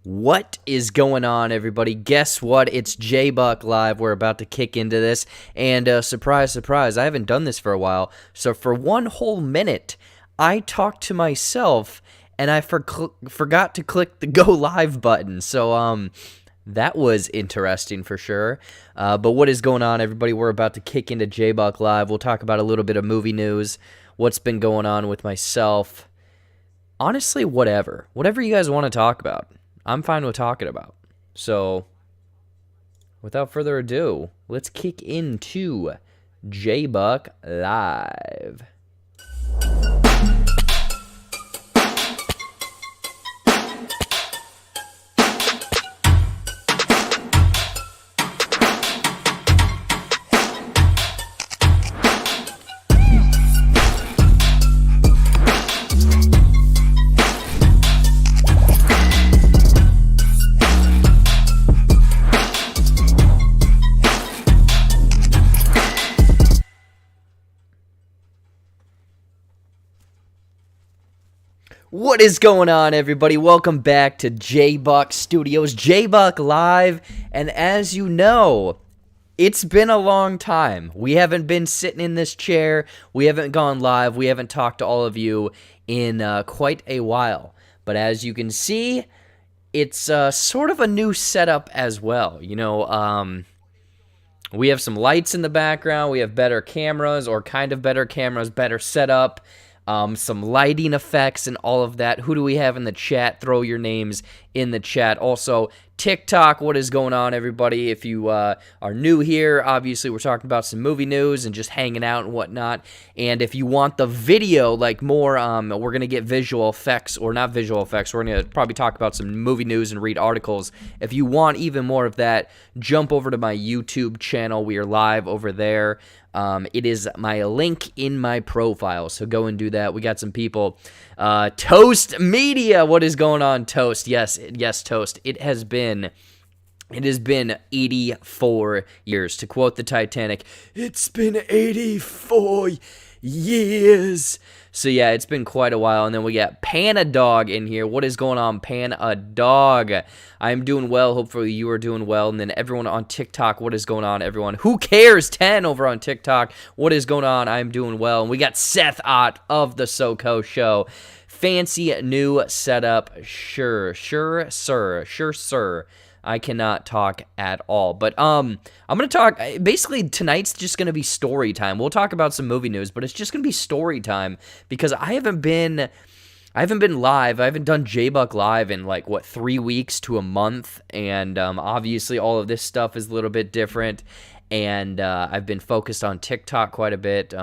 What is going on, everybody? Guess what? It's JBuck Live. We're about to kick into this, and surprise, surprise, I haven't done this for a while. So for one whole minute, I talked to myself, and I forgot to click the go live button. So that was interesting for sure. But what is going on, everybody? We're about to kick into JBuck Live. We'll talk about a little bit of movie news, what's been going on with myself. Honestly, whatever you guys want to talk about, I'm fine with talking about. So, without further ado, let's kick into JBuck Live. What is going on, everybody? Welcome back to JBuck Studios, JBuck Live, and as you know, it's been a long time. We haven't been sitting in this chair, we haven't gone live, we haven't talked to all of you in quite a while. But as you can see, it's sort of a new setup as well. You know, we have some lights in the background, we have better cameras, or kind of better cameras, better setup. Some lighting effects and all of that. Who do we have in the chat? Throw your names in the chat. Also, TikTok, what is going on, everybody? If you are new here, obviously we're talking about some movie news and just hanging out and whatnot. And if you want the video, like more, we're going to get visual effects, or not visual effects, we're going to probably talk about some movie news and read articles. If you want even more of that, jump over to my YouTube channel. We are live over there. It is my link in my profile, so go and do that. We got some people. Toast Media, what is going on, Toast? Yes, Toast. It has been 84 years. To quote the Titanic, it's been 84 years. So yeah, it's been quite a while. And then we got Panadog in here. What is going on, Panadog? I'm doing well. Hopefully you are doing well. And then everyone on TikTok, what is going on, everyone? Who cares? 10 over on TikTok. What is going on? I'm doing well. And we got Seth Ott of the SoCo Show. Fancy new setup. Sure, sir. I cannot talk at all. But I'm going to talk, basically tonight's just going to be story time. We'll talk about some movie news, but it's just going to be story time because I haven't been live. I haven't done JBuck Live in like, 3 weeks to a month. And obviously all of this stuff is a little bit different. And I've been focused on TikTok quite a bit.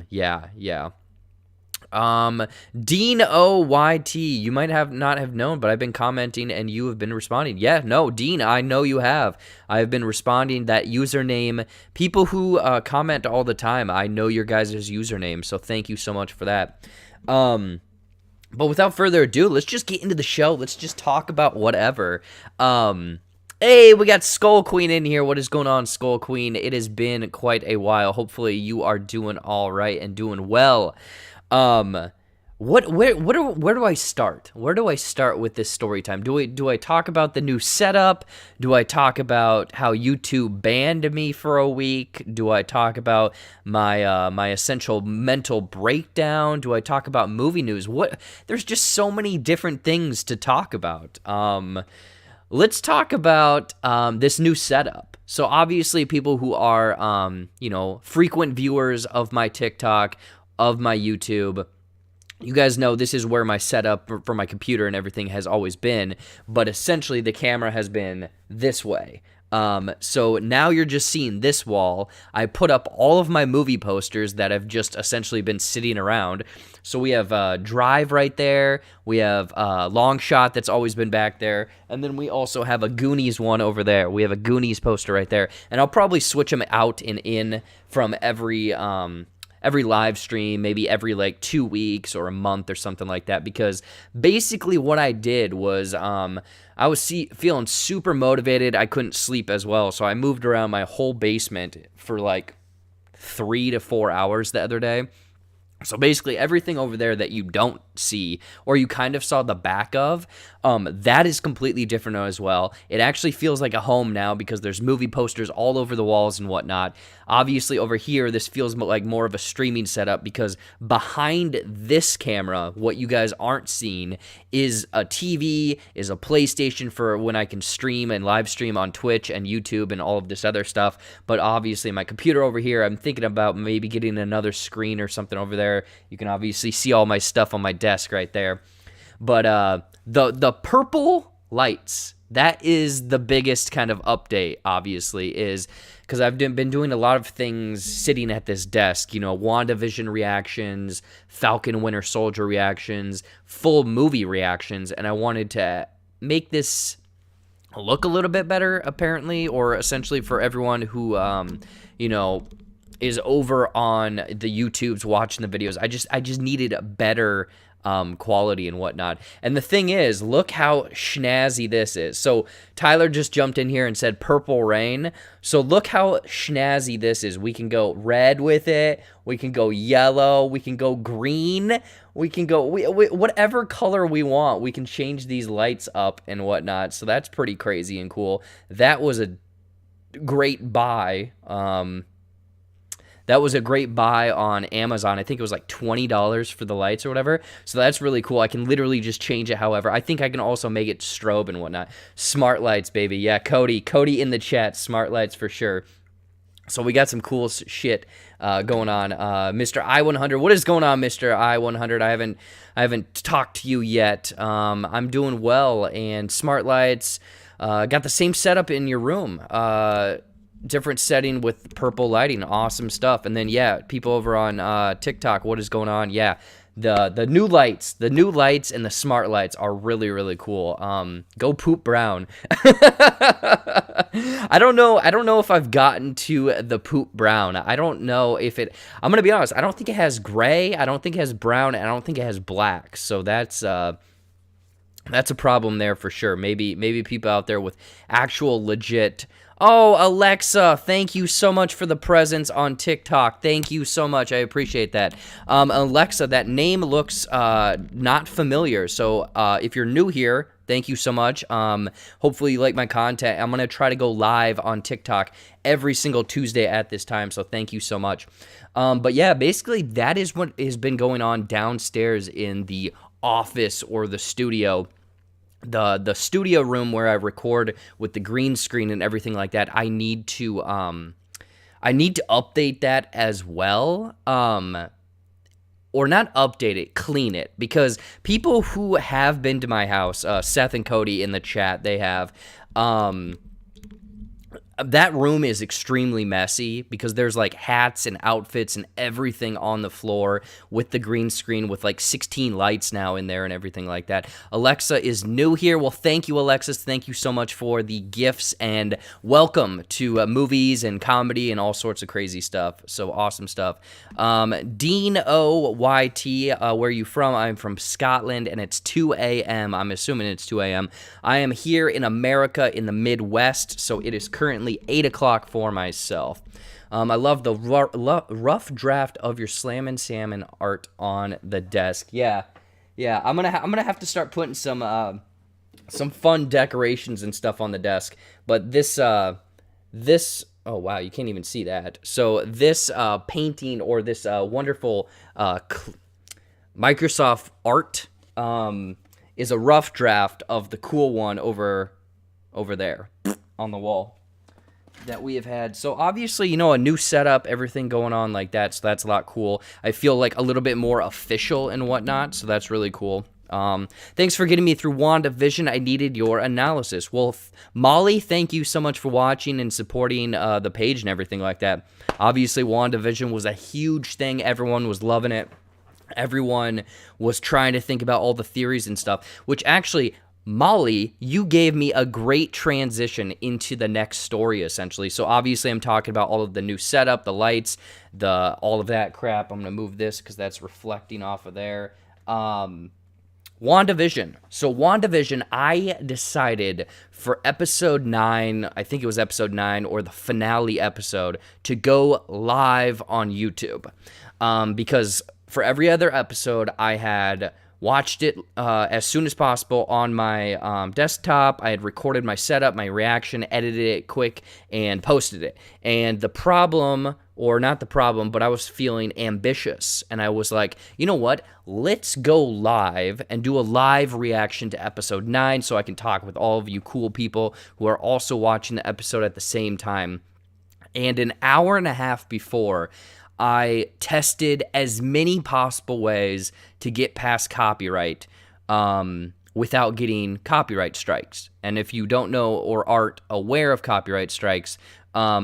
Yeah. Dean OYT, you might not have known, but I've been commenting and you have been responding. Yeah, no, Dean, I know you have. I've been responding that username. People who comment all the time, I know your guys' username, so thank you so much for that. But without further ado, let's just get into the show. Let's just talk about whatever. Hey, we got Skull Queen in here. What is going on, Skull Queen? It has been quite a while. Hopefully you are doing all right and doing well. Where do I start? Where do I start with this story time? Do I talk about the new setup? Do I talk about how YouTube banned me for a week? Do I talk about my my essential mental breakdown? Do I talk about movie news? There's just so many different things to talk about. Let's talk about this new setup. So obviously people who are frequent viewers of my TikTok, of my YouTube, you guys know this is where my setup for my computer and everything has always been, but essentially the camera has been this way. So now you're just seeing this wall. I put up all of my movie posters that have just essentially been sitting around. So we have Drive right there. We have Long Shot that's always been back there. And then we also have a Goonies one over there. We have a Goonies poster right there. And I'll probably switch them out and in from every live stream, maybe every 2 weeks or a month or something like that, because basically what I did was I was feeling super motivated. I couldn't sleep as well, so I moved around my whole basement for 3 to 4 hours the other day. So basically everything over there that you don't see or you kind of saw the back of, that is completely different as well. It actually feels like a home now because there's movie posters all over the walls and whatnot. Obviously over here, this feels like more of a streaming setup because behind this camera, what you guys aren't seeing is a TV, is a PlayStation for when I can stream and live stream on Twitch and YouTube and all of this other stuff. But obviously my computer over here, I'm thinking about maybe getting another screen or something over there. You can obviously see all my stuff on my desk right there. But the purple lights, that is the biggest kind of update, obviously, is because I've been doing a lot of things sitting at this desk, you know, WandaVision reactions, Falcon Winter Soldier reactions, full movie reactions, and I wanted to make this look a little bit better, apparently, or essentially for everyone who, you know, is over on the YouTubes watching the videos. I just needed a better quality and whatnot. And the thing is, look how schnazzy this is. So Tyler just jumped in here and said purple rain. So look how schnazzy this is. We can go red with it. We can go yellow. We can go green. We can go whatever color we want. We can change these lights up and whatnot. So that's pretty crazy and cool. That was a great buy. That was a great buy on Amazon. I think it was like $20 for the lights or whatever. So that's really cool. I can literally just change it however. I think I can also make it strobe and whatnot. Smart lights, baby. Yeah, Cody in the chat. Smart lights for sure. So we got some cool shit going on. Mr. I-100. What is going on, Mr. I-100? I haven't talked to you yet. I'm doing well. And smart lights. Got the same setup in your room. Different setting with purple lighting. Awesome stuff. And then, yeah, people over on TikTok, what is going on? Yeah, the new lights and the smart lights are really, really cool. Go poop brown. I don't know if I've gotten to the poop brown. I don't know if it, I'm going to be honest, I don't think it has gray, I don't think it has brown, and I don't think it has black. So that's a problem there for sure. Maybe people out there with actual legit. Oh, Alexa, thank you so much for the presence on TikTok. Thank you so much. I appreciate that. Alexa, that name looks not familiar. So if you're new here, thank you so much. Hopefully you like my content. I'm going to try to go live on TikTok every single Tuesday at this time. So thank you so much. But yeah, basically that is what has been going on downstairs in the office or the studio. The studio room where I record with the green screen and everything like that. I need to update that as well. Or not update it, clean it, because people who have been to my house, Seth and Cody in the chat, they have, that room is extremely messy because there's like hats and outfits and everything on the floor with the green screen with like 16 lights now in there and everything like that. Alexa is new here. Well, thank you, Alexis. Thank you so much for the gifts and welcome to movies and comedy and all sorts of crazy stuff. So awesome stuff. Dean O.Y.T., where are you from? I'm from Scotland and it's 2 a.m. I'm assuming it's 2 a.m. I am here in America in the Midwest, so it is currently 8 o'clock for myself. I love the rough draft of your Slam and Salmon art on the desk. Yeah. I'm gonna have to start putting some fun decorations and stuff on the desk. But this oh wow, you can't even see that. So this painting or this wonderful Microsoft art is a rough draft of the cool one over there on the wall that we have had. So obviously, you know, a new setup, everything going on like that, so that's a lot cool. I feel like a little bit more official and whatnot, so that's really cool. Thanks for getting me through WandaVision. I needed your analysis. Well, Molly, thank you so much for watching and supporting the page and everything like that. Obviously, WandaVision was a huge thing. Everyone was loving it. Everyone was trying to think about all the theories and stuff, which actually, Molly, you gave me a great transition into the next story, essentially. So obviously I'm talking about all of the new setup, the lights, all of that crap. I'm going to move this because that's reflecting off of there. WandaVision. So WandaVision, I decided for episode 9, I think it was episode 9 or the finale episode, to go live on YouTube. Because for every other episode, I had watched it as soon as possible on my desktop. I had recorded my setup, my reaction, edited it quick, and posted it. And the problem, or not the problem, but I was feeling ambitious. And I was like, you know what? Let's go live and do a live reaction to episode 9 so I can talk with all of you cool people who are also watching the episode at the same time. And an hour and a half before, I tested as many possible ways to get past copyright without getting copyright strikes. And if you don't know or aren't aware of copyright strikes,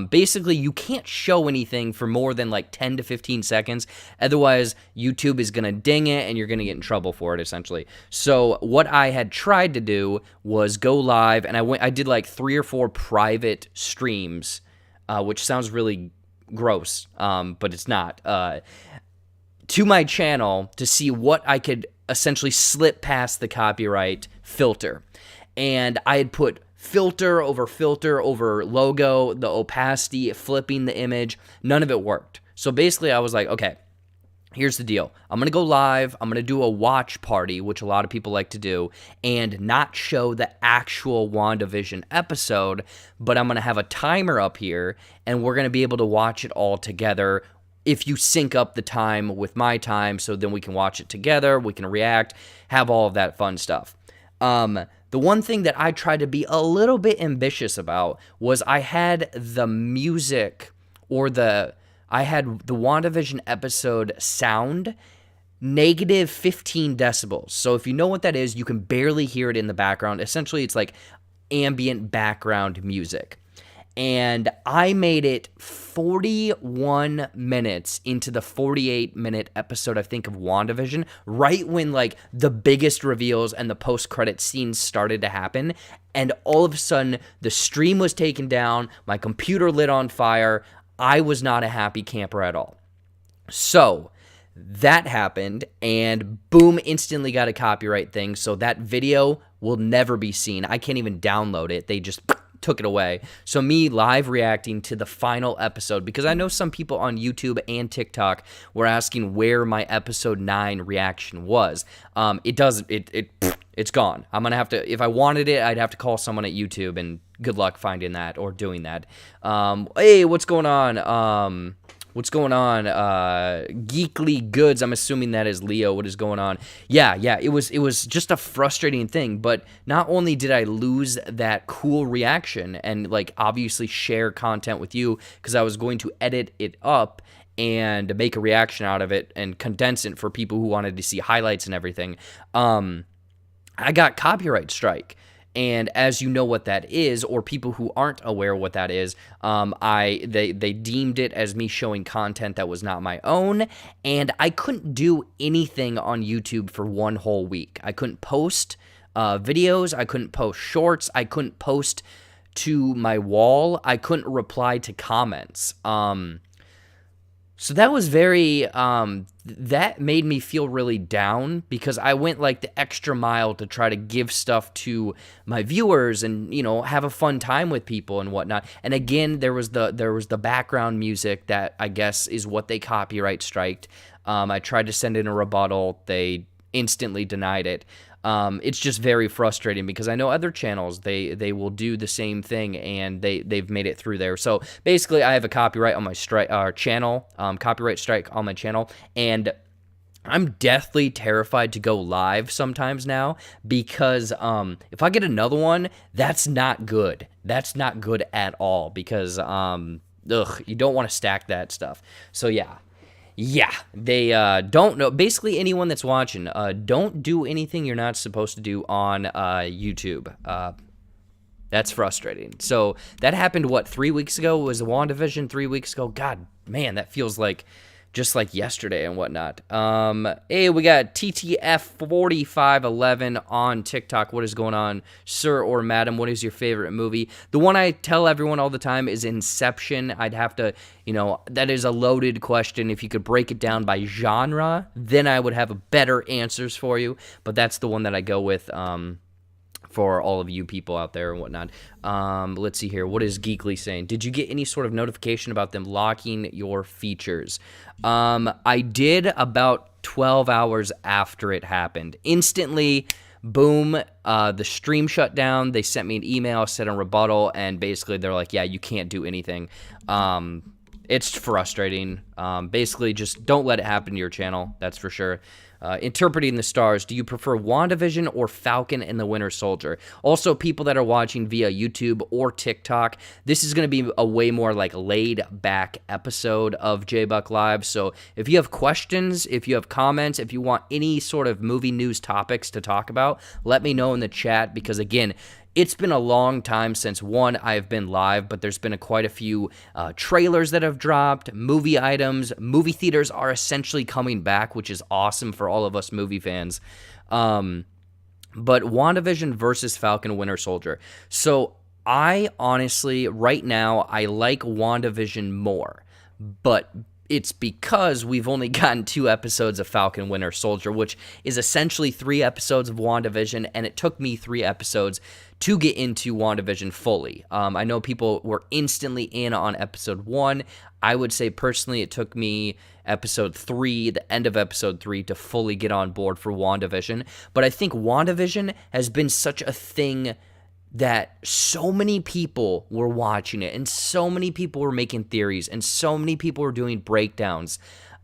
basically you can't show anything for more than like 10 to 15 seconds. Otherwise, YouTube is going to ding it and you're going to get in trouble for it, essentially. So what I had tried to do was go live, and I did like 3 or 4 private streams, which sounds really gross, but it's not, to my channel to see what I could essentially slip past the copyright filter. And I had put filter over logo, the opacity, flipping the image. None of it worked. So basically I was like, okay, here's the deal. I'm going to go live. I'm going to do a watch party, which a lot of people like to do, and not show the actual WandaVision episode, but I'm going to have a timer up here, and we're going to be able to watch it all together if you sync up the time with my time, so then we can watch it together, we can react, have all of that fun stuff. The one thing that I tried to be a little bit ambitious about was I had the music, or I had the WandaVision episode sound negative 15 decibels. So if you know what that is, you can barely hear it in the background. Essentially, it's like ambient background music. And I made it 41 minutes into the 48-minute episode, I think, of WandaVision, right when like the biggest reveals and the post-credit scenes started to happen. And all of a sudden, the stream was taken down, my computer lit on fire. I was not a happy camper at all. So that happened, and boom, instantly got a copyright thing. So that video will never be seen. I can't even download it. They just took it away. So me live reacting to the final episode, because I know some people on YouTube and TikTok were asking where my episode 9 reaction was. It's gone. I'm gonna have to, if I wanted it, I'd have to call someone at YouTube, and good luck finding that or doing that. Hey, what's going on? Geekly Goods, I'm assuming that is Leo. What is going on? Yeah, it was just a frustrating thing, but not only did I lose that cool reaction and like obviously share content with you, because I was going to edit it up and make a reaction out of it and condense it for people who wanted to see highlights and everything. I got copyright strike. And as you know what that is, or people who aren't aware what that is, they deemed it as me showing content that was not my own, and I couldn't do anything on YouTube for 1 whole week. I couldn't post videos, I couldn't post shorts, I couldn't post to my wall, I couldn't reply to comments. So that was very, that made me feel really down, because I went like the extra mile to try to give stuff to my viewers and, you know, have a fun time with people and whatnot. And again, there was the background music that I guess is what they copyright striked. I tried to send in a rebuttal. They instantly denied it. It's just very frustrating, because I know other channels, they will do the same thing, and they've made it through there. So basically, I have a copyright on my channel, copyright strike on my channel, and I'm deathly terrified to go live sometimes now, because if I get another one, that's not good. That's not good at all, because you don't want to stack that stuff. So yeah, they don't know. Basically, anyone that's watching, don't do anything you're not supposed to do on YouTube. That's frustrating. So that happened, 3 weeks ago? Was the WandaVision 3 weeks ago? God, man, that feels like just like yesterday and whatnot. Hey, we got TTF4511 on TikTok. What is going on, sir or madam? What is your favorite movie? The one I tell everyone all the time is Inception. I'd have to, that is a loaded question. If you could break it down by genre, then I would have better answers for you. But that's the one that I go with, for all of you people out there and whatnot. Let's see here. What is Geekly saying? Did you get any sort of notification about them locking your features? I did about 12 hours after it happened. Instantly, boom, the stream shut down. They sent me an email, said a rebuttal, and basically they're like, yeah, you can't do anything. It's frustrating. Basically, just don't let it happen to your channel. That's for sure. Interpreting the stars. Do you prefer WandaVision or Falcon and the Winter Soldier? Also, people that are watching via YouTube or TikTok, this is going to be a way more like laid back episode of JBuck Live. So if you have questions, if you have comments, if you want any sort of movie news topics to talk about, let me know in the chat, because again, it's been a long time since, one, I've been live, but there's been quite a few trailers that have dropped, movie items. Movie theaters are essentially coming back, which is awesome for all of us movie fans. But WandaVision versus Falcon Winter Soldier. So I honestly, right now, I like WandaVision more, but it's because we've only gotten 2 episodes of Falcon Winter Soldier, which is essentially 3 episodes of WandaVision, and it took me 3 episodes to get into WandaVision fully. I know people were instantly in on episode 1. I would say personally it took me episode 3, the end of episode 3, to fully get on board for WandaVision. But I think WandaVision has been such a thing that so many people were watching it, and so many people were making theories, and so many people were doing breakdowns.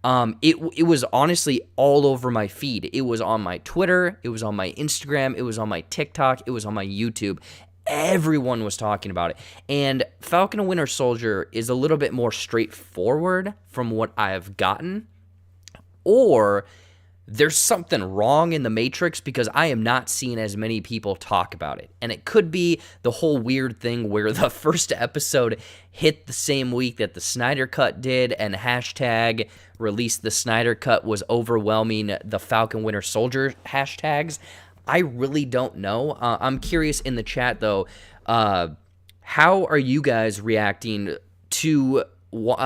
It was honestly all over my feed. It was on my Twitter, it was on my Instagram, it was on my TikTok, it was on my YouTube. Everyone was talking about it. And Falcon and Winter Soldier is a little bit more straightforward from what I have gotten. Or there's something wrong in the Matrix, because I am not seeing as many people talk about it. And it could be the whole weird thing where the first episode hit the same week that the Snyder Cut did, and hashtag release the Snyder Cut was overwhelming the Falcon Winter Soldier hashtags. I really don't know. I'm curious in the chat, though, how are you guys reacting to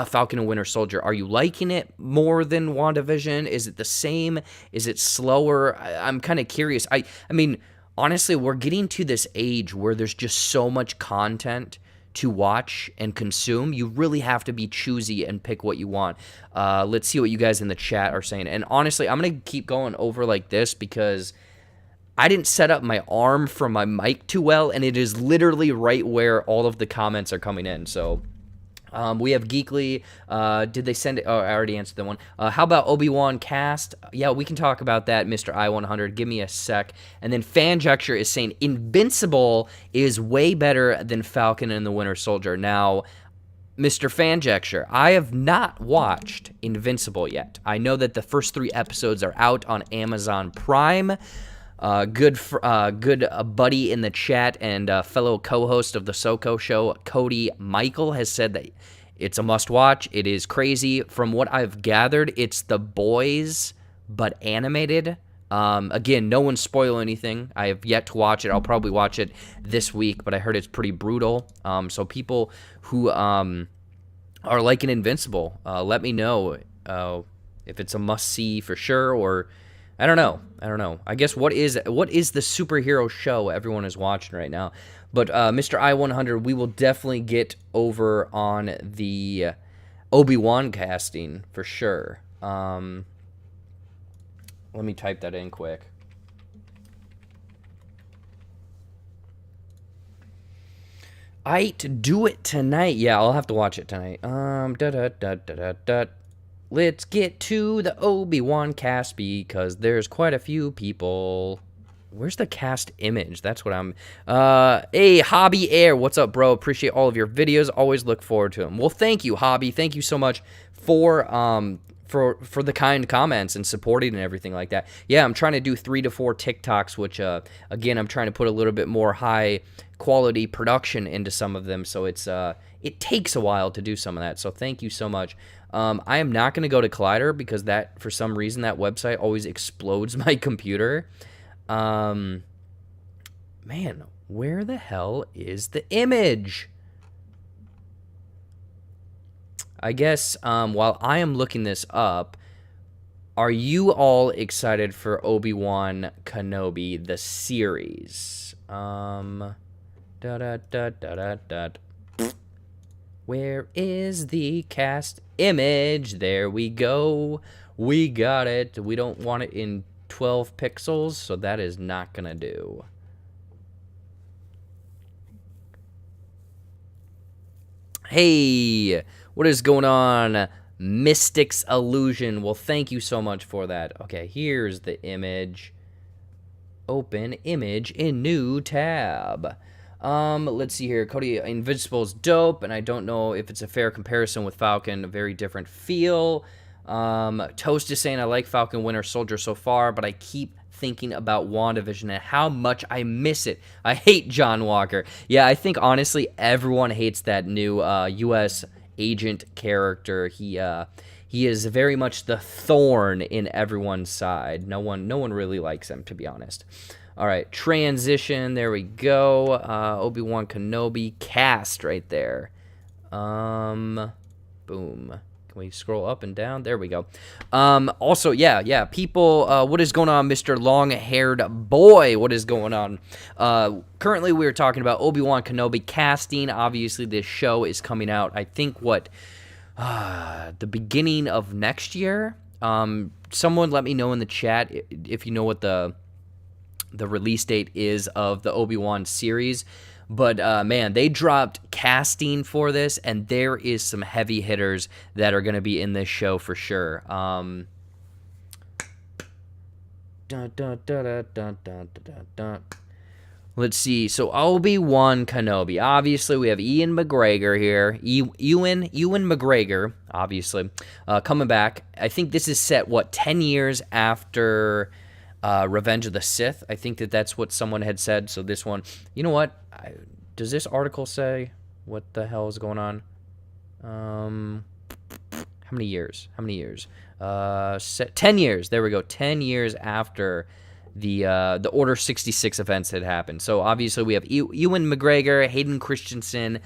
Falcon and Winter Soldier? Are you liking it more than WandaVision? Is it the same? Is it slower? I'm kind of curious. I mean, honestly, we're getting to this age where there's just so much content to watch and consume. You really have to be choosy and pick what you want. Let's see what you guys in the chat are saying. And honestly, I'm going to keep going over like this because I didn't set up my arm from my mic too well, and it is literally right where all of the comments are coming in. So we have Geekly. Did they send it? Oh, I already answered the one. How about ObiWan Cast? Yeah, we can talk about that, Mr. I-100. Give me a sec. And then Fanjecture is saying Invincible is way better than Falcon and the Winter Soldier. Now, Mr. Fanjecture, I have not watched Invincible yet. I know that the first 3 episodes are out on Amazon Prime. Good buddy in the chat and fellow co-host of the SoCo Show, Cody Michael, has said that it's a must-watch. It is crazy. From what I've gathered, it's The Boys, but animated. Again, no one spoil anything. I have yet to watch it. I'll probably watch it this week, but I heard it's pretty brutal. So people who are liking Invincible, let me know if it's a must-see for sure, or I don't know. I guess what is the superhero show everyone is watching right now? But Mr. I-100, we will definitely get over on the ObiWan Casting for sure. Let me type that in quick. I'd do it tonight. Yeah, I'll have to watch it tonight. Let's get to the ObiWan cast because there's quite a few people. Where's the cast image? That's what I'm... hey, Hobby Air, what's up, bro? Appreciate all of your videos. Always look forward to them. Well, thank you, Hobby. Thank you so much for the kind comments and supporting and everything like that. Yeah, I'm trying to do 3 to 4 TikToks, which, again, I'm trying to put a little bit more high-quality production into some of them, so it's it takes a while to do some of that, so thank you so much. I am not going to go to Collider because that, for some reason, that website always explodes my computer. Man, where the hell is the image? I guess while I am looking this up, are you all excited for Obi-Wan Kenobi, the series? Where is the cast image? There we go. We got it. We don't want it in 12 pixels, so that is not gonna do. Hey, what is going on? Mystics Illusion. Well, thank you so much for that. Okay, here's the image. Open image in new tab. Let's see here. Cody Invincible's dope, and I don't know if it's a fair comparison with Falcon. A very different feel. Toast is saying I like Falcon Winter Soldier so far, but I keep thinking about WandaVision and how much I miss it. I hate John Walker. Yeah, I think honestly everyone hates that new U.S. agent character. He is very much the thorn in everyone's side. No one really likes him, to be honest. All right, transition. There we go. Obi-Wan Kenobi cast right there. Boom. Can we scroll up and down? There we go. Also, yeah. People, what is going on, Mr. Long-Haired Boy? What is going on? Currently, we're talking about Obi-Wan Kenobi casting. Obviously, this show is coming out, I think, the beginning of next year. Someone let me know in the chat if you know what the release date is of the Obi-Wan series. But, man, they dropped casting for this, and there is some heavy hitters that are going to be in this show for sure. Let's see. So, Obi-Wan Kenobi. Obviously, we have Ian McGregor here. Ewan McGregor, obviously, coming back. I think this is set, 10 years after Revenge of the Sith. I think that's what someone had said. So this one, you know what? Does this article say what the hell is going on? How many years? 10 years. There we go. 10 years after the Order 66 events had happened. So obviously we have Ewan McGregor, Hayden Christensen,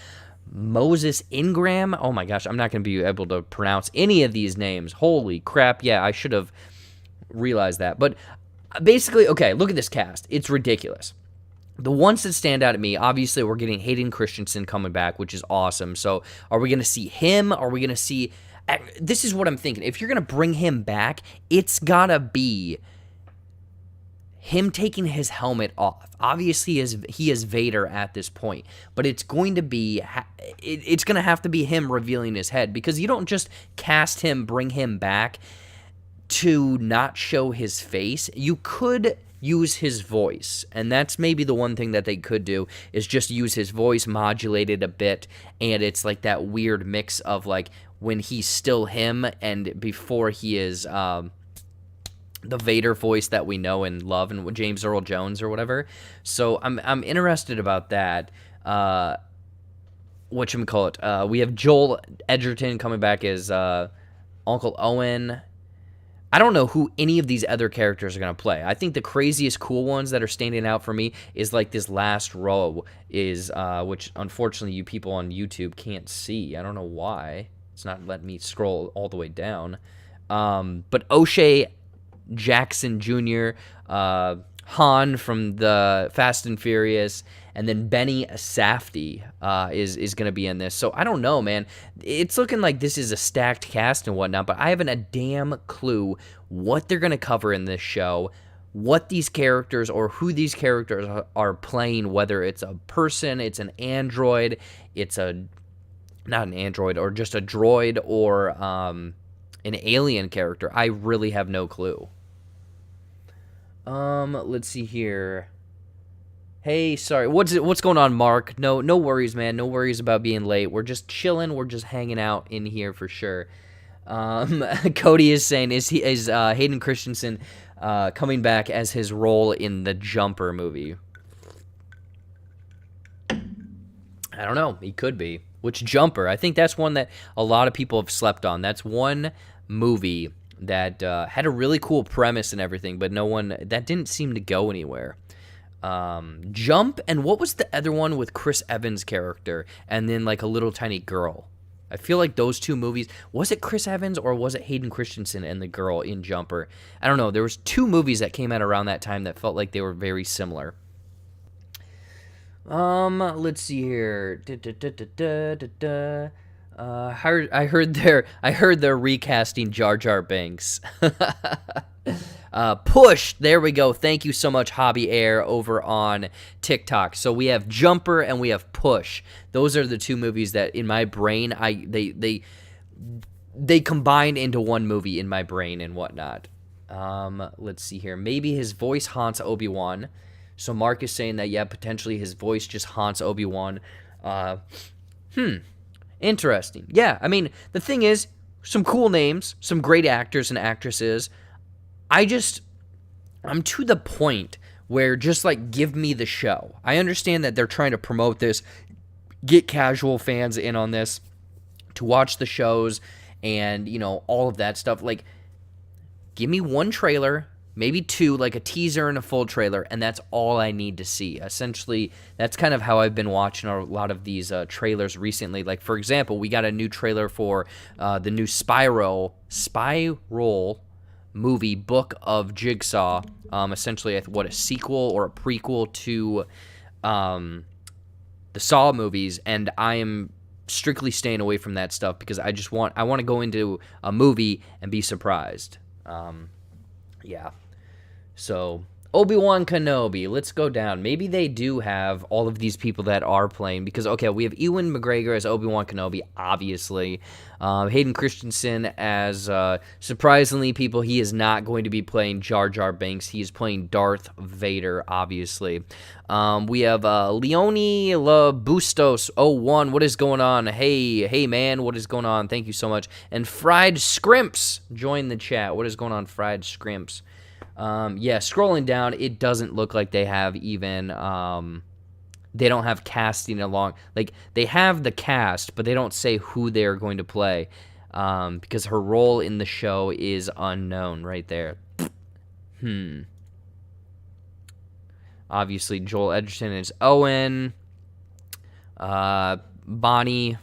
Moses Ingram. Oh my gosh, I'm not going to be able to pronounce any of these names. Holy crap. Yeah, I should have realized that. But basically, okay, look at this cast. It's ridiculous. The ones that stand out at me, obviously, we're getting Hayden Christensen coming back, which is awesome. So are we going to see him? Are we going to see... This is what I'm thinking. If you're going to bring him back, it's got to be him taking his helmet off. Obviously, he is Vader at this point. But it's going to be... It's going to have to be him revealing his head. Because you don't just cast him, bring him back to not show his face. You could use his voice, and that's maybe the one thing that they could do, is just use his voice, modulate it a bit, and it's like that weird mix of like when he's still him and before he is the Vader voice that we know and love, and James Earl Jones or whatever. So I'm interested about that. Whatchamacallit? We have Joel Edgerton coming back as Uncle Owen. I don't know who any of these other characters are going to play. I think the craziest cool ones that are standing out for me is like this last row is, which unfortunately you people on YouTube can't see. I don't know why. It's not letting me scroll all the way down. But O'Shea Jackson Jr., Han from the Fast and Furious, and then Benny Safdie is going to be in this. So I don't know, man. It's looking like this is a stacked cast and whatnot, but I haven't a damn clue what they're going to cover in this show, what these characters or who these characters are playing, whether it's a person, it's an android, it's not an android, or just a droid, or an alien character. I really have no clue. Let's see here. Hey, sorry. What's going on, Mark? No worries, man. No worries about being late. We're just chilling. We're just hanging out in here for sure. Cody is saying, is Hayden Christensen coming back as his role in the Jumper movie? I don't know. He could be. Which Jumper? I think that's one that a lot of people have slept on. That's one movie that had a really cool premise and everything, but that didn't seem to go anywhere. Jump, and what was the other one with Chris Evans' character, and then like a little tiny girl? I feel like those two movies, was it Chris Evans or was it Hayden Christensen and the girl in Jumper? I don't know. There was two movies that came out around that time that felt like they were very similar. Let's see here. I heard they're recasting Jar Jar Binks. Push. There we go. Thank you so much, Hobby Air, over on TikTok. So we have Jumper and we have Push. Those are the two movies that in my brain they combine into one movie in my brain and whatnot. Let's see here. Maybe his voice haunts Obi-Wan. So Mark is saying that, yeah, potentially his voice just haunts Obi-Wan. Interesting. Yeah, I mean, the thing is, some cool names, some great actors and actresses. I'm to the point where just, like, give me the show. I understand that they're trying to promote this, get casual fans in on this, to watch the shows and, you know, all of that stuff. Like, give me one trailer, maybe two, like a teaser and a full trailer, and that's all I need to see. Essentially, that's kind of how I've been watching a lot of these trailers recently. Like, for example, we got a new trailer for the new Spiral movie, Book of Jigsaw. Essentially, a sequel or a prequel to the Saw movies, and I am strictly staying away from that stuff because I want to go into a movie and be surprised. Yeah. So, Obi-Wan Kenobi, let's go down. Maybe they do have all of these people that are playing, because, okay, we have Ewan McGregor as Obi-Wan Kenobi, obviously. Hayden Christensen as, surprisingly, people, he is not going to be playing Jar Jar Binks. He is playing Darth Vader, obviously. We have Leone Labustos 01. What is going on? Hey, man, what is going on? Thank you so much. And Fried Scrimps join the chat. What is going on, Fried Scrimps? Yeah, scrolling down, it doesn't look like they have even, they don't have casting along, like, they have the cast, but they don't say who they're going to play, because her role in the show is unknown right there. Obviously, Joel Edgerton is Owen, Bonnie,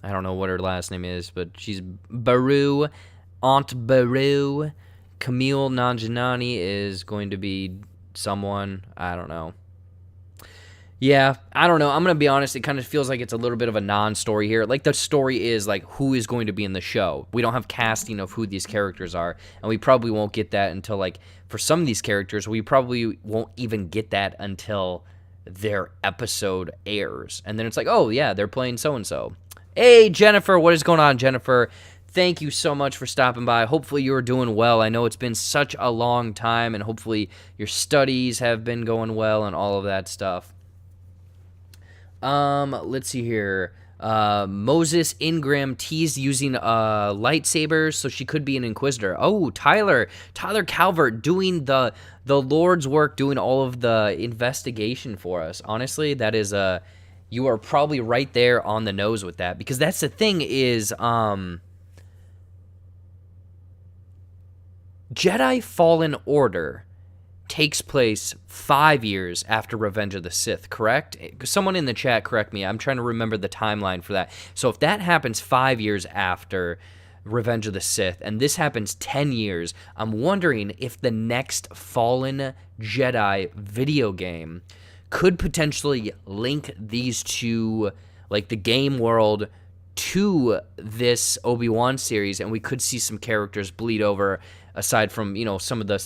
I don't know what her last name is, but she's Baru, Aunt Baru. Camille Nanjiani is going to be someone. I don't know. Yeah, I don't know. I'm going to be honest. It kind of feels like it's a little bit of a non-story here. Like, the story is, like, who is going to be in the show. We don't have casting of who these characters are. And we probably won't get that until, like, for some of these characters, we probably won't even get that until their episode airs. And then it's like, oh, yeah, they're playing so-and-so. Hey, Jennifer. What is going on, Jennifer? Thank you so much for stopping by. Hopefully you're doing well. I know it's been such a long time, and hopefully your studies have been going well and all of that stuff. Let's see here. Moses Ingram teased using lightsabers, so she could be an Inquisitor. Oh, Tyler Calvert doing the Lord's work, doing all of the investigation for us. Honestly, that is you are probably right there on the nose with that, because that's the thing is Jedi Fallen Order takes place 5 years after Revenge of the Sith, correct? Someone in the chat correct me. I'm trying to remember the timeline for that. So if that happens 5 years after Revenge of the Sith, and this happens 10 years, I'm wondering if the next Fallen Jedi video game could potentially link these two, like the game world, to this Obi-Wan series, and we could see some characters bleed over, aside from, you know, some of the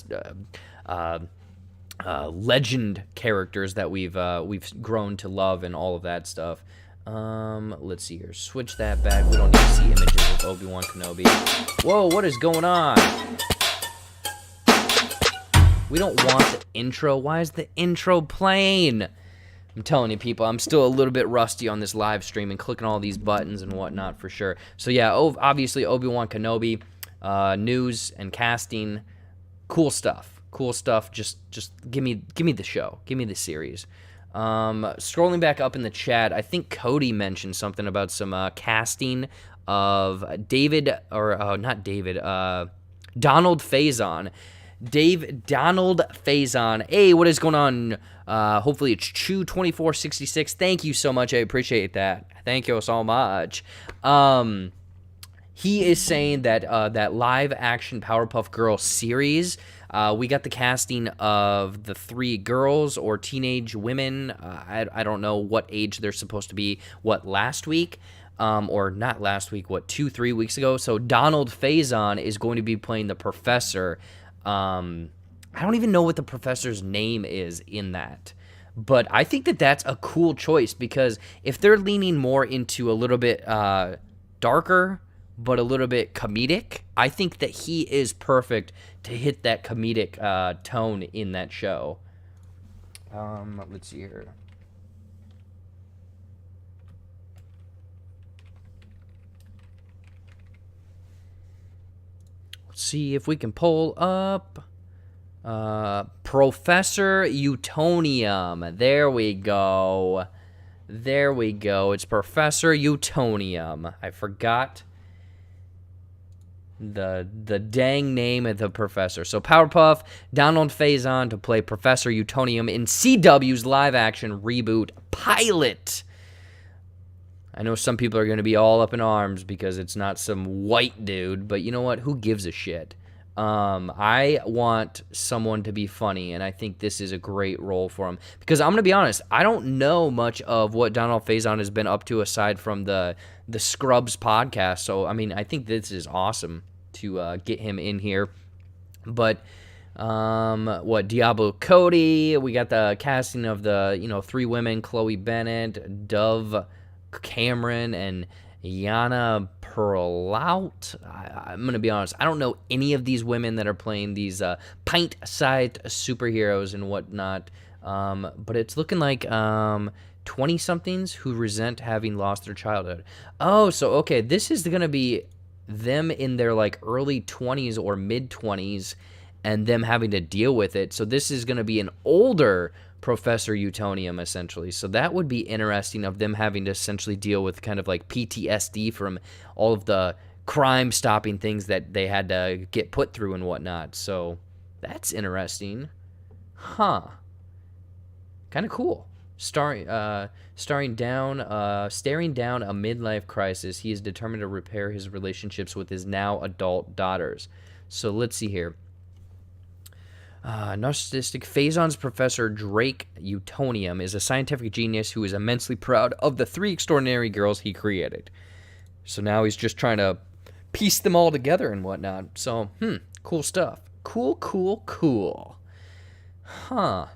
legend characters that we've grown to love and all of that stuff. Let's see here. Switch that back. We don't need to see images of Obi-Wan Kenobi. Whoa, what is going on? We don't want the intro. Why is the intro playing? I'm telling you, people, I'm still a little bit rusty on this live stream and clicking all these buttons and whatnot for sure. So yeah, obviously Obi-Wan Kenobi, news and casting, cool stuff. Just give me the show, give me the series. Scrolling back up in the chat, I think Cody mentioned something about some casting of Donald Faison. Donald Faison. Hey, what is going on? Hopefully it's Chew2466. Thank you so much. I appreciate that. Thank you so much. He is saying that that live action Powerpuff Girls series, we got the casting of the 3 girls or teenage women. I don't know what age they're supposed to be, last week. or not last week, 2-3 weeks ago. So Donald Faison is going to be playing the professor. I don't even know what the professor's name is in that. But I think that that's a cool choice, because if they're leaning more into a little bit darker but a little bit comedic, I think that he is perfect to hit that comedic tone in that show. Let's see here. Let's see if we can pull up Professor Utonium. There we go. There we go. It's Professor Utonium. I forgot the dang name of the professor. So Powerpuff, Donald Faison to play Professor Utonium in CW's live-action reboot pilot. I know some people are going to be all up in arms because it's not some white dude, but you know what? Who gives a shit? I want someone to be funny, and I think this is a great role for him. Because I'm going to be honest, I don't know much of what Donald Faison has been up to aside from the Scrubs podcast. So, I mean, I think this is awesome to get him in here. But, Diablo Cody, we got the casting of the, 3 women, Chloe Bennett, Dove Cameron, and Yana Perlaut. I'm going to be honest, I don't know any of these women that are playing these pint-sized superheroes and whatnot, but it's looking like 20-somethings who resent having lost their childhood. Oh, so, okay, this is going to be them in their, early 20s or mid-20s and them having to deal with it. So this is going to be an older Professor Utonium, essentially. So that would be interesting, of them having to essentially deal with kind of PTSD from all of the crime-stopping things that they had to get put through and whatnot. So that's interesting. Huh. Kind of cool. Staring down a midlife crisis, he is determined to repair his relationships with his now adult daughters. So let's see here. Narcissistic Faison's Professor Drake Utonium is a scientific genius who is immensely proud of the 3 extraordinary girls he created. So now he's just trying to piece them all together and whatnot. So, cool stuff. Cool. Huh.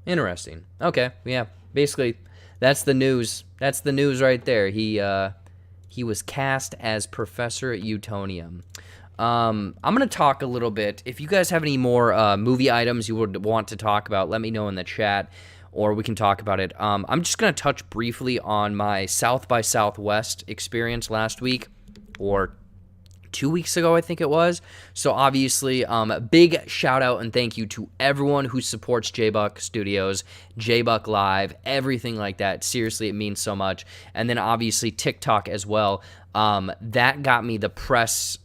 Interesting. Okay, yeah. Basically, that's the news. That's the news right there. He was cast as Professor Utonium. I'm going to talk a little bit. If you guys have any more movie items you would want to talk about, let me know in the chat, or we can talk about it. I'm just going to touch briefly on my South by Southwest experience last week, or 2 weeks ago, I think it was. So obviously, big shout out and thank you to everyone who supports JBuck Studios, JBuck Live, everything like that. Seriously, it means so much. And then obviously TikTok as well. That got me the press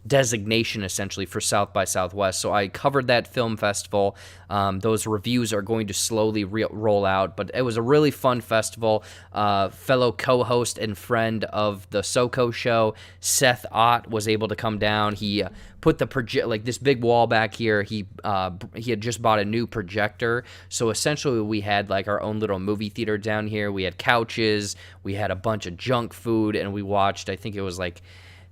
designation, essentially, for South by Southwest. So I covered that film festival. Those reviews are going to slowly roll out, but it was a really fun festival. Fellow co-host and friend of the SoCo show, Seth Ott, was able to come down. He put the this big wall back here. He had just bought a new projector, so essentially we had our own little movie theater down here. We had couches, we had a bunch of junk food, and we watched, I think it was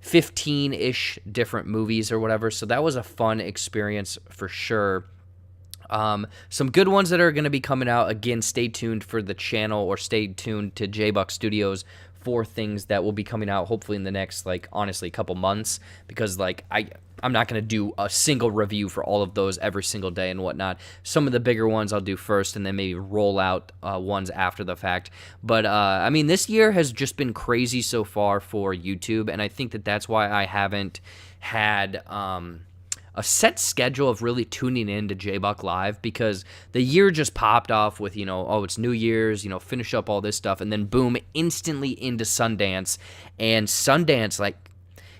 15-ish different movies or whatever. So that was a fun experience for sure. Some good ones that are going to be coming out. Again, stay tuned for the channel, or stay tuned to JBuck Studios for things that will be coming out hopefully in the next, honestly, couple months, because I'm not going to do a single review for all of those every single day and whatnot. Some of the bigger ones I'll do first, and then maybe roll out ones after the fact. But, I mean, this year has just been crazy so far for YouTube, and I think that that's why I haven't had a set schedule of really tuning in to JBuck Live, because the year just popped off with, it's New Year's, finish up all this stuff, and then boom, instantly into Sundance. And Sundance,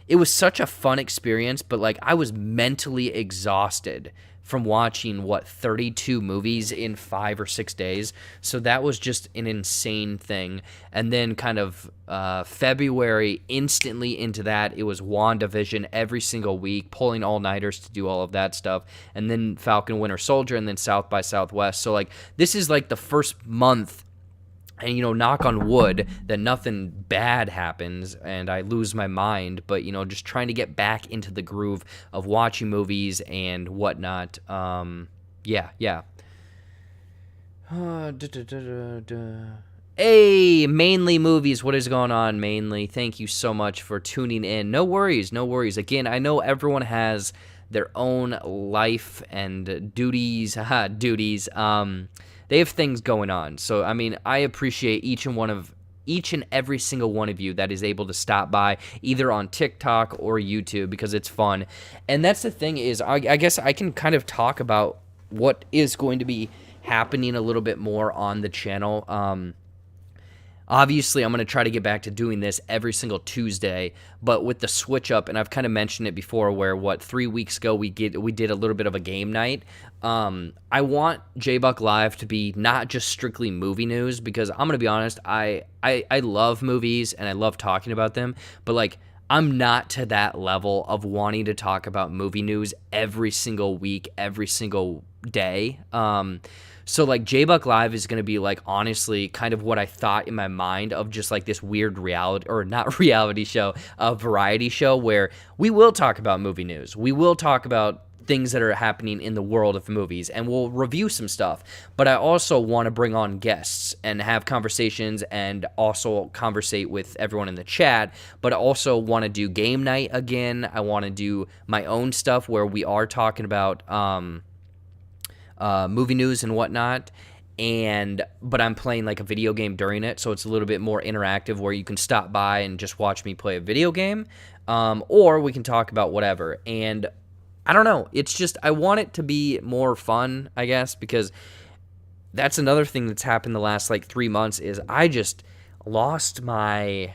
it was such a fun experience, but I was mentally exhausted from watching 32 movies in 5 or 6 days. So that was just an insane thing. And then kind of February, instantly into that, it was WandaVision every single week, pulling all-nighters to do all of that stuff. And then Falcon Winter Soldier, and then South by Southwest. So this is the first month and, knock on wood that nothing bad happens and I lose my mind, but, just trying to get back into the groove of watching movies and whatnot. Yeah. Hey, Mainly Movies, what is going on, Mainly? Thank you so much for tuning in. No worries. Again, I know everyone has their own life and duties. They have things going on. So, I appreciate each and every single one of you that is able to stop by either on TikTok or YouTube because it's fun. And that's the thing is, I guess I can kind of talk about what is going to be happening a little bit more on the channel. Obviously, I'm going to try to get back to doing this every single Tuesday, but with the switch up, and I've kind of mentioned it before, where 3 weeks ago we did a little bit of a game night. I want JBuck Live to be not just strictly movie news, because I'm going to be honest, I love movies and I love talking about them, but like, I'm not to that level of wanting to talk about movie news every single week, every single day. So like JBuck Live is going to be like honestly kind of what I thought in my mind of just like this weird reality, or not reality show, a variety show where we will talk about movie news. We will talk about things that are happening in the world of movies, and we'll review some stuff. But I also want to bring on guests and have conversations, and also conversate with everyone in the chat, but I also want to do game night again. I want to do my own stuff where we are talking about movie news and whatnot, but I'm playing like a video game during it, so it's a little bit more interactive where you can stop by and just watch me play a video game, or we can talk about whatever. And I don't know, it's just I want it to be more fun, I guess, because that's another thing that's happened the last like 3 months is I just lost my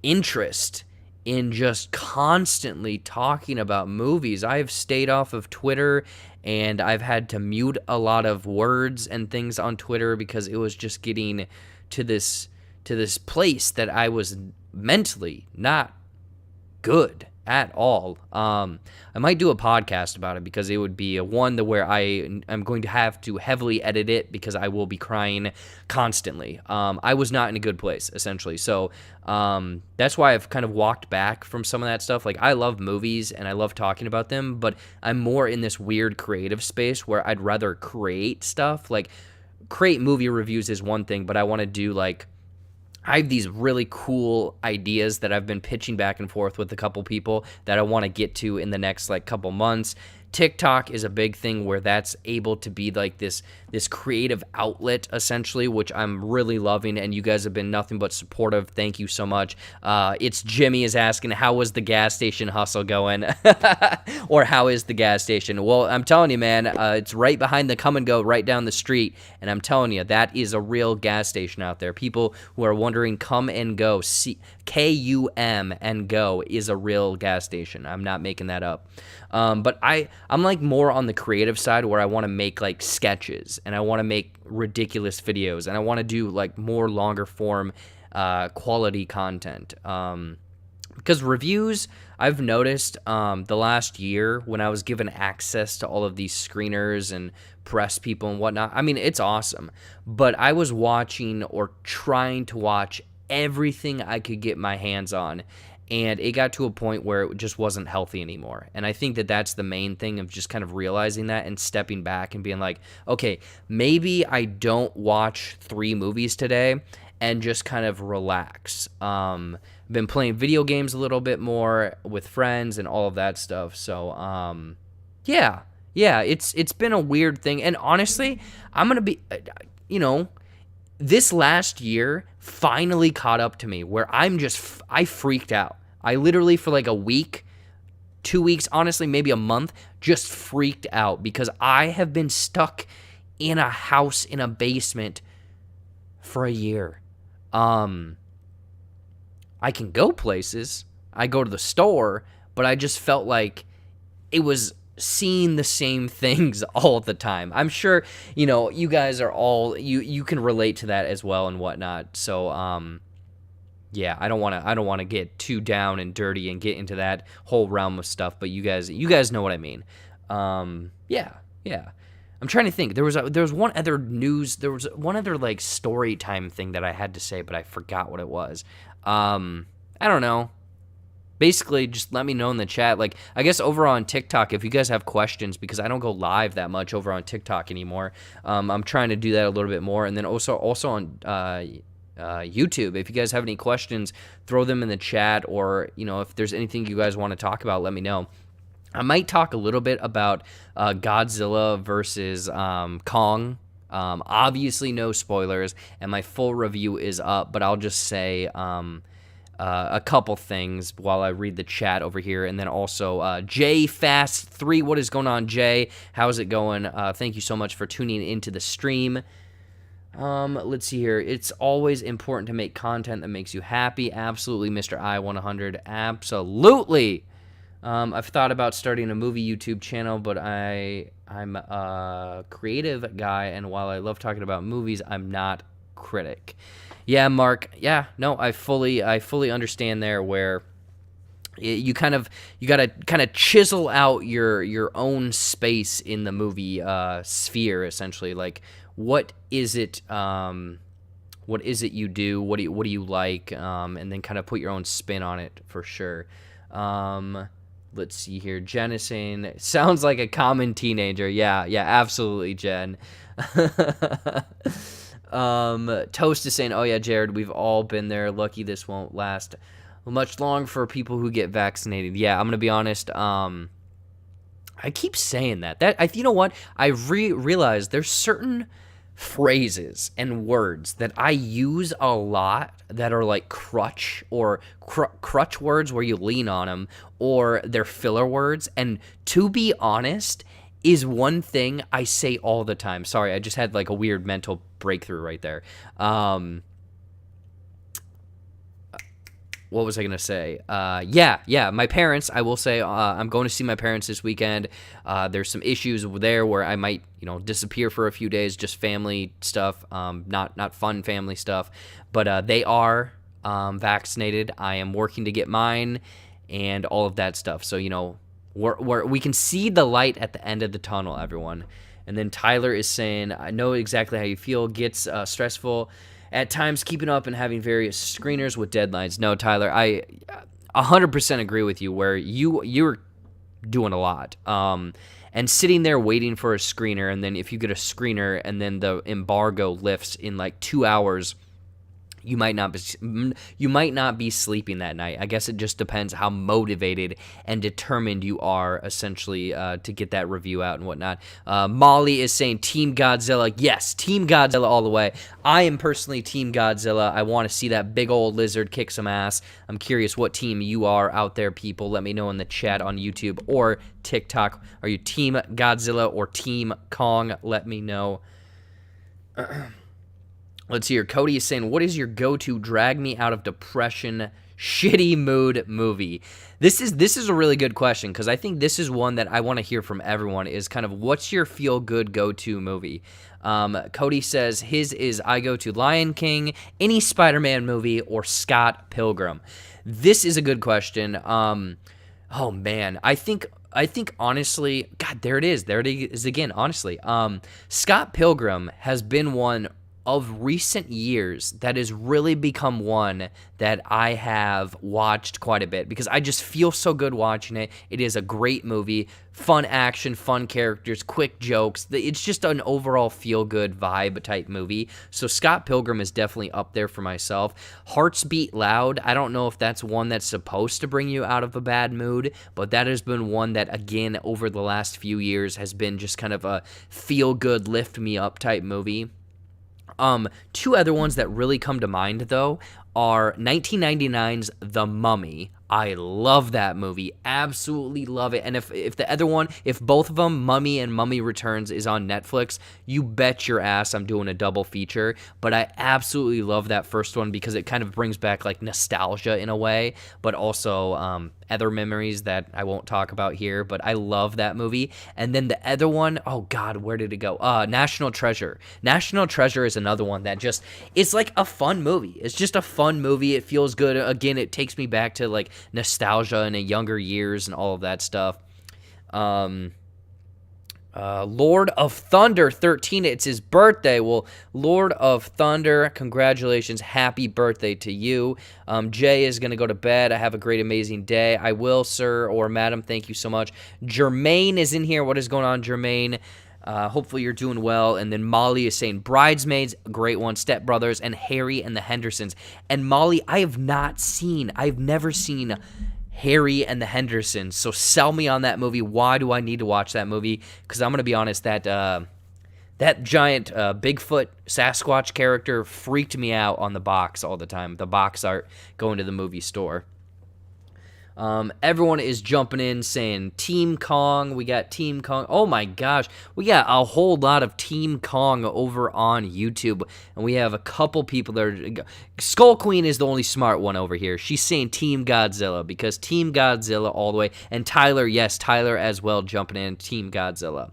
interest in just constantly talking about movies. I've stayed off of Twitter, and I've had to mute a lot of words and things on Twitter because it was just getting to this place that I was mentally not good at all. I might do a podcast about it because it would be a one where I'm going to have to heavily edit it because I will be crying constantly. I was not in a good place, essentially. So that's why I've kind of walked back from some of that stuff. Like, I love movies and I love talking about them, but I'm more in this weird creative space where I'd rather create stuff. Like, create movie reviews is one thing, but I want to do like, I have these really cool ideas that I've been pitching back and forth with a couple people that I want to get to in the next like couple months. TikTok is a big thing where that's able to be like this creative outlet, essentially, which I'm really loving, and you guys have been nothing but supportive. Thank you so much. It's Jimmy is asking, how was the gas station hustle going? Or how is the gas station? Well, I'm telling you, man, it's right behind the Come and Go right down the street, and I'm telling you, that is a real gas station out there. People who are wondering, Come and Go, K-U-M and Go is a real gas station. I'm not making that up. But I'm like more on the creative side where I want to make like sketches and I want to make ridiculous videos and I want to do like more longer form quality content. Because reviews, I've noticed the last year when I was given access to all of these screeners and press people and whatnot, I mean, it's awesome. But I was watching or trying to watch everything I could get my hands on. And it got to a point where it just wasn't healthy anymore. And I think that that's the main thing of just kind of realizing that and stepping back and being like, okay, maybe I don't watch 3 movies today and just kind of relax. Been playing video games a little bit more with friends and all of that stuff. So, yeah, it's been a weird thing. And honestly, I'm going to be, this last year finally caught up to me where I freaked out. I literally for like a week, 2 weeks, honestly, maybe a month, just freaked out because I have been stuck in a house in a basement for a year. I can go places. I go to the store, but I just felt like it was seeing the same things all the time. I'm sure, you guys are all, you can relate to that as well and whatnot. So, yeah, I don't want to get too down and dirty and get into that whole realm of stuff, but you guys know what I mean. Yeah. I'm trying to think. There was one other news. There was one other like story time thing that I had to say, but I forgot what it was. I don't know. Basically, just let me know in the chat. Like, I guess over on TikTok, if you guys have questions, because I don't go live that much over on TikTok anymore. I'm trying to do that a little bit more, and then also on YouTube. If you guys have any questions, throw them in the chat, or if there's anything you guys want to talk about, let me know. I might talk a little bit about Godzilla versus Kong. Obviously, no spoilers, and my full review is up, but I'll just say a couple things while I read the chat over here. And then also JFast3, what is going on, Jay? How's it going? Thank you so much for tuning into the stream. Let's see here. It's always important to make content that makes you happy. Absolutely, Mr. I-100. Absolutely. I've thought about starting a movie YouTube channel, but I'm a creative guy, and while I love talking about movies, I'm not critic. Yeah, Mark. Yeah, no, I fully understand there where you gotta kind of chisel out your own space in the movie sphere, essentially. Like, what is it you do? What do you like? And then kind of put your own spin on it for sure. Let's see here. Jen is saying, sounds like a common teenager. Yeah, absolutely, Jen. Toast is saying, oh yeah, Jared, we've all been there. Lucky this won't last much long for people who get vaccinated. Yeah, I'm going to be honest. I keep saying that. You know what? I realized there's certain phrases and words that I use a lot that are like crutch or crutch words where you lean on them, or they're filler words. And to be honest, is one thing I say all the time. Sorry, I just had like a weird mental breakthrough right there. What was I going to say? Yeah, my parents, I will say, I'm going to see my parents this weekend. There's some issues there where I might, disappear for a few days, just family stuff, not fun family stuff. But they are vaccinated. I am working to get mine and all of that stuff. So, we can see the light at the end of the tunnel, everyone. And then Tyler is saying, I know exactly how you feel. Gets stressful at times keeping up and having various screeners with deadlines. No, Tyler, I 100% agree with you where you're doing a lot. And sitting there waiting for a screener, and then if you get a screener and then the embargo lifts in like 2 hours, you might not be sleeping that night. I guess it just depends how motivated and determined you are, essentially, to get that review out and whatnot. Molly is saying Team Godzilla. Yes, Team Godzilla all the way. I am personally Team Godzilla. I want to see that big old lizard kick some ass. I'm curious what team you are out there, people. Let me know in the chat on YouTube or TikTok. Are you Team Godzilla or Team Kong? Let me know. Let's hear. Cody is saying, what is your go-to drag me out of depression, shitty mood movie? This is a really good question, because I think this is one that I want to hear from everyone, is kind of what's your feel-good go-to movie? Cody says his is I go to Lion King, any Spider-Man movie, or Scott Pilgrim. This is a good question. Oh, man. I think honestly, God, there it is again, honestly. Scott Pilgrim has been one of recent years that has really become one that I have watched quite a bit, because I just feel so good watching it. It is a great movie, fun action, fun characters, quick jokes. It's just an overall feel-good vibe type movie. So Scott Pilgrim is definitely up there for myself. Hearts Beat Loud, I don't know if that's one that's supposed to bring you out of a bad mood, but that has been one that, again, over the last few years has been just kind of a feel-good, lift-me-up type movie. Two other ones that really come to mind, though, are 1999's The Mummy. I love that movie. Absolutely love it. And if the other one, if both of them, Mummy and Mummy Returns, is on Netflix, you bet your ass I'm doing a double feature. But I absolutely love that first one because it kind of brings back like nostalgia in a way, but also other memories that I won't talk about here. But I love that movie. And then the other one, oh God, where did it go? National Treasure. National Treasure is another one that just, it's like a fun movie. It's just a fun movie. It feels good. Again, it takes me back to like nostalgia in the younger years and all of that stuff. Lord of Thunder 13. It's his birthday. Well, Lord of Thunder, congratulations. Happy birthday to you. Jay is going to go to bed. I have a great, amazing day. I will, sir or madam. Thank you so much. Jermaine is in here. What is going on, Jermaine? Hopefully you're doing well. And then Molly is saying Bridesmaids, great one. Step Brothers, and Harry and the Hendersons. And Molly, I've never seen Harry and the Hendersons. So sell me on that movie. Why do I need to watch that movie? Because I'm going to be honest, that giant Bigfoot Sasquatch character freaked me out on the box all the time. The box art going to the movie store. Everyone is jumping in saying Team Kong. We got Team Kong. Oh my gosh. We got a whole lot of Team Kong over on YouTube. And we have a couple people that are... Skull Queen is the only smart one over here. She's saying Team Godzilla because Team Godzilla all the way. And Tyler, yes, Tyler as well jumping in. Team Godzilla.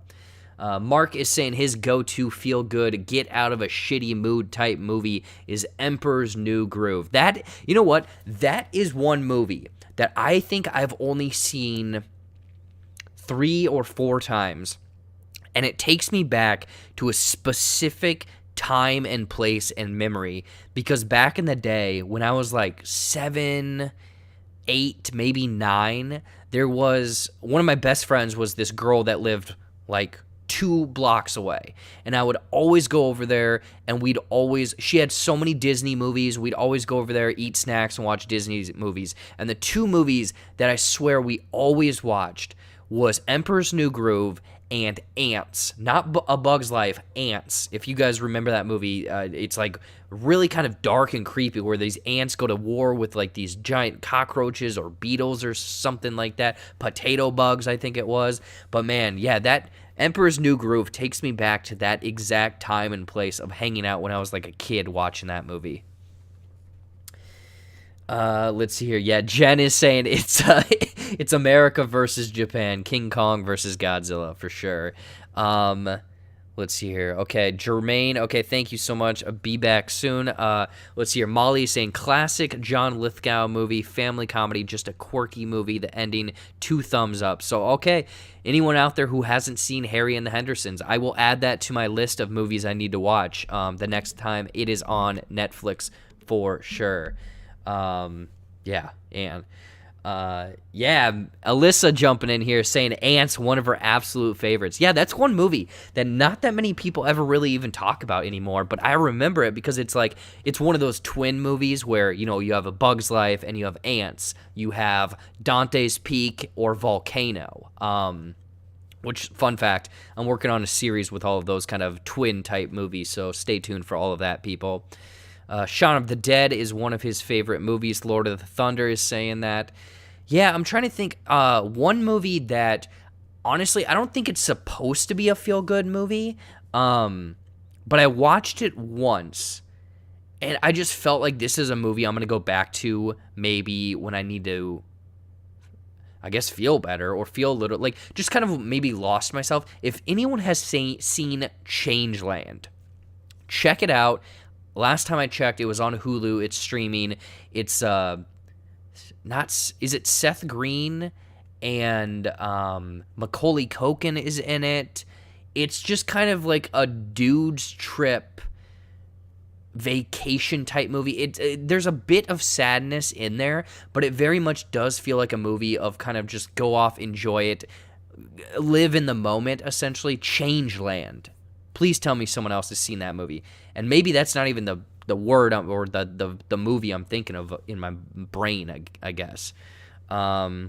Mark is saying his go-to feel-good, get out of a shitty mood type movie is Emperor's New Groove. That, you know what? That is one movie that I think I've only seen 3 or 4 times, and it takes me back to a specific time and place and memory, because back in the day when I was like 7, 8, maybe 9, there was one of my best friends was this girl that lived like 2 blocks away, and I would always go over there, and she had so many Disney movies, we'd always go over there, eat snacks, and watch Disney movies, and the 2 movies that I swear we always watched was Emperor's New Groove and Ants. Not A Bug's Life, Ants. If you guys remember that movie, it's like really kind of dark and creepy where these ants go to war with like these giant cockroaches or beetles or something like that. Potato bugs, I think it was. But man, yeah, that Emperor's New Groove takes me back to that exact time and place of hanging out when I was like a kid watching that movie. Let's see here. Yeah, Jen is saying it's America versus Japan, King Kong versus Godzilla for sure. Let's see here. Okay, Jermaine. Okay, thank you so much. Be back soon. Let's see here. Molly is saying classic John Lithgow movie, family comedy, just a quirky movie. The ending, 2 thumbs up. So, okay, anyone out there who hasn't seen Harry and the Hendersons, I will add that to my list of movies I need to watch the next time it is on Netflix for sure. Yeah, and Alyssa jumping in here saying Ants, one of her absolute favorites. Yeah, that's one movie that not that many people ever really even talk about anymore, but I remember it because it's like, it's one of those twin movies where, you know, you have A Bug's Life and you have Ants. You have Dante's Peak or Volcano. Which, fun fact, I'm working on a series with all of those kind of twin type movies, so stay tuned for all of that, people. Shaun of the Dead is one of his favorite movies. Lord of the Thunder is saying that. Yeah, I'm trying to think. One movie that, honestly, I don't think it's supposed to be a feel-good movie, but I watched it once, and I just felt like this is a movie I'm going to go back to maybe when I need to, I guess, feel better or feel a little, like, just kind of maybe lost myself. If anyone has seen Changeland, check it out. Last time I checked, it was on Hulu. It's streaming. It's is it Seth Green and Macaulay Culkin is in it. It's just kind of like a dude's trip vacation type movie. There's a bit of sadness in there, but it very much does feel like a movie of kind of just go off, enjoy it, live in the moment, essentially. Changeland. Please tell me someone else has seen that movie. And maybe that's not even the word or the movie I'm thinking of in my brain, I guess. Hey,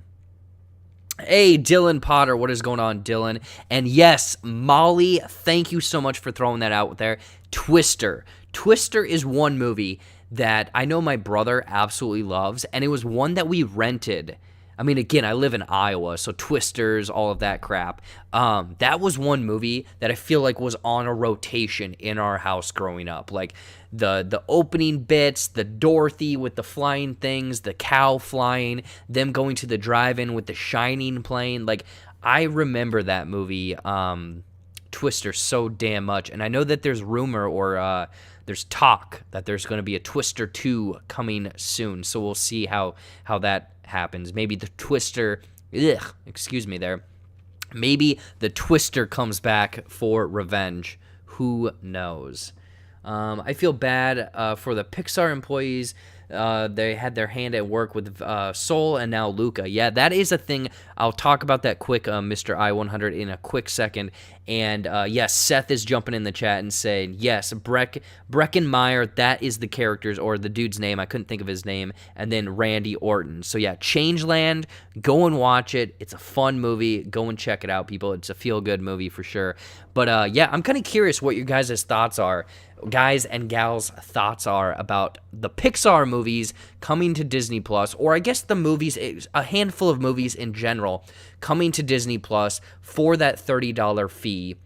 Dylan Potter, what is going on, Dylan? And yes, Molly, thank you so much for throwing that out there. Twister. Twister is one movie that I know my brother absolutely loves, and it was one that we rented. I mean, again, I live in Iowa, so Twisters, all of that crap. That was one movie that I feel like was on a rotation in our house growing up. Like the opening bits, the Dorothy with the flying things, the cow flying, them going to the drive-in with the shining plane. Like, I remember that movie, Twister, so damn much. And I know that there's rumor or there's talk that there's going to be a Twister 2 coming soon. So we'll see how that happens. Maybe the Twister, excuse me there, Maybe the Twister comes back for revenge. Who knows? I feel bad for the Pixar employees. They had their hand at work with Soul and now Luca. Yeah, that is a thing. I'll talk about that quick, Mr. I-100, in a quick second. And yes, Seth is jumping in the chat and saying, yes, Breckenmeyer, that is the character's, or the dude's name. I couldn't think of his name. And then Randy Orton. So yeah, Changeland, go and watch it. It's a fun movie. Go and check it out, people. It's a feel-good movie for sure. But yeah, I'm kind of curious what your guys' thoughts are. Guys and gals' thoughts are about the Pixar movies coming to Disney Plus, or I guess the movies, a handful of movies in general, coming to Disney Plus for that $30 fee.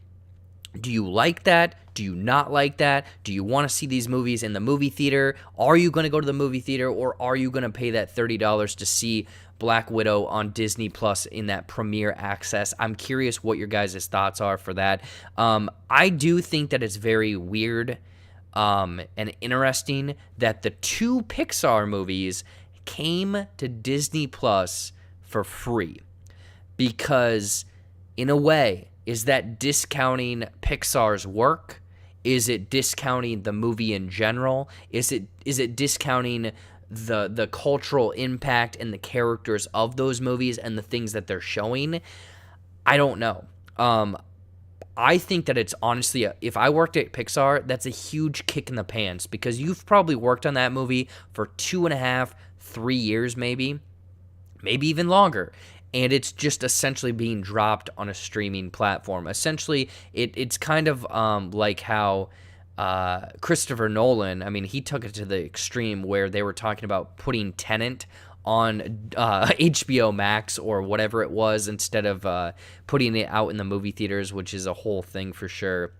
Do you like that? Do you not like that? Do you want to see these movies in the movie theater? Are you going to go to the movie theater, or are you going to pay that $30 to see Black Widow on Disney Plus in that premiere access? I'm curious what your guys' thoughts are for that. I do think that it's very weird and interesting that the two Pixar movies came to Disney Plus for free, because in a way, is that discounting Pixar's work? Is it discounting the movie in general? Is it discounting the cultural impact and the characters of those movies and the things that they're showing? I don't know. I think that it's honestly, if I worked at Pixar, that's a huge kick in the pants, because you've probably worked on that movie for 2.5, 3 years maybe even longer. And it's just essentially being dropped on a streaming platform. Essentially, it's kind of like how Christopher Nolan, I mean, he took it to the extreme where they were talking about putting Tenet on HBO Max or whatever it was, instead of putting it out in the movie theaters, which is a whole thing for sure.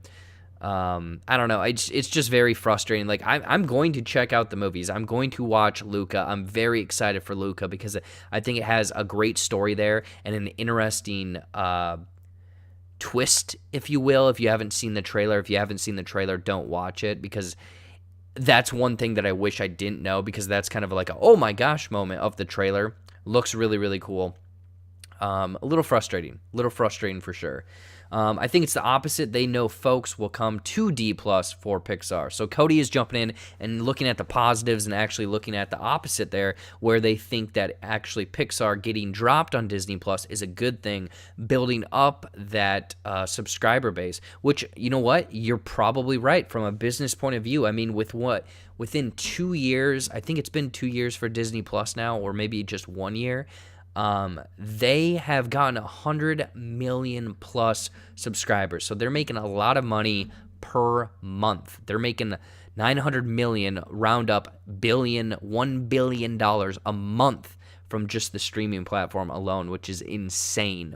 I don't know. It's just very frustrating. Like, I'm going to check out the movies. I'm going to watch Luca. I'm very excited for Luca because I think it has a great story there and an interesting twist, if you will. If you haven't seen the trailer, don't watch it, because that's one thing that I wish I didn't know, because that's kind of like a oh my gosh moment of the trailer. Looks really, really cool. A little frustrating for sure. I think it's the opposite. They know folks will come to D Plus for Pixar. So Cody is jumping in and looking at the positives and actually looking at the opposite there, where they think that actually Pixar getting dropped on Disney Plus is a good thing, building up that subscriber base, which, you know what? You're probably right from a business point of view. I mean, within 2 years, I think it's been 2 years for Disney Plus now, or maybe just 1 year. They have gotten 100 million plus subscribers, so they're making a lot of money per month. They're making 900 million, round up billion, $1 billion a month from just the streaming platform alone, which is insane.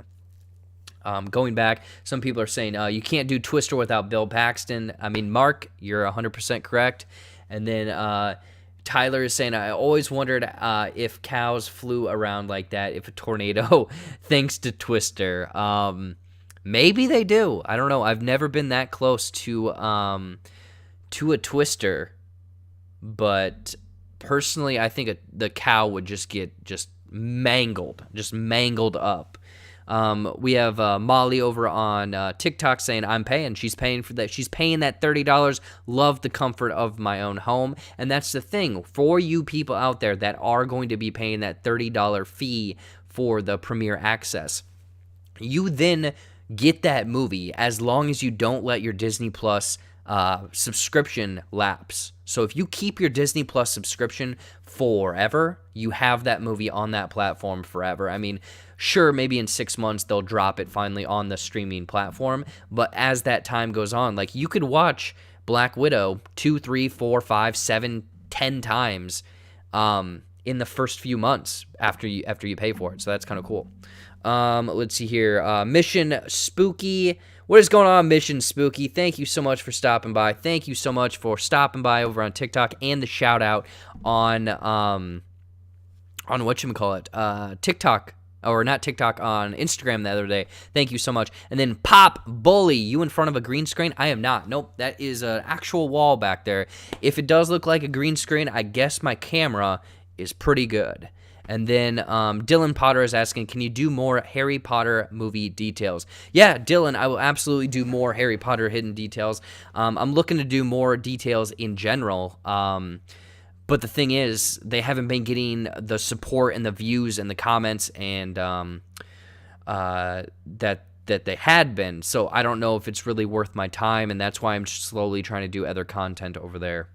Going back, some people are saying you can't do Twister without Bill Paxton. I mean, Mark, you're 100% correct. And then Tyler is saying, I always wondered if cows flew around like that, if a tornado, thanks to Twister. Maybe they do. I don't know. I've never been that close to a Twister, but personally, I think the cow would just get mangled up. We have Molly over on TikTok saying, I'm paying. She's paying for that. She's paying that $30. Love the comfort of my own home. And that's the thing. For you people out there that are going to be paying that $30 fee for the premiere access, you then get that movie as long as you don't let your Disney Plus subscription lapse. So if you keep your Disney Plus subscription forever, you have that movie on that platform forever. I mean, sure, maybe in 6 months they'll drop it finally on the streaming platform, but as that time goes on, like, you could watch Black Widow 2, 3, 4, 5, 7, 10 times in the first few months after you pay for it. So that's kind of cool. Let's see here. Mission Spooky. What is going on, Mission Spooky? Thank you so much for stopping by. Thank you so much for stopping by over on TikTok, and the shout out on whatchamacallit, TikTok, or not TikTok, on Instagram the other day. Thank you so much. And then Pop Bully, you in front of a green screen? I am not. Nope, that is an actual wall back there. If it does look like a green screen, I guess my camera is pretty good. And then Dylan Potter is asking, can you do more Harry Potter movie details? Yeah, Dylan, I will absolutely do more Harry Potter hidden details. I'm looking to do more details in general. But the thing is, they haven't been getting the support and the views and the comments and that they had been. So I don't know if it's really worth my time, and that's why I'm slowly trying to do other content over there.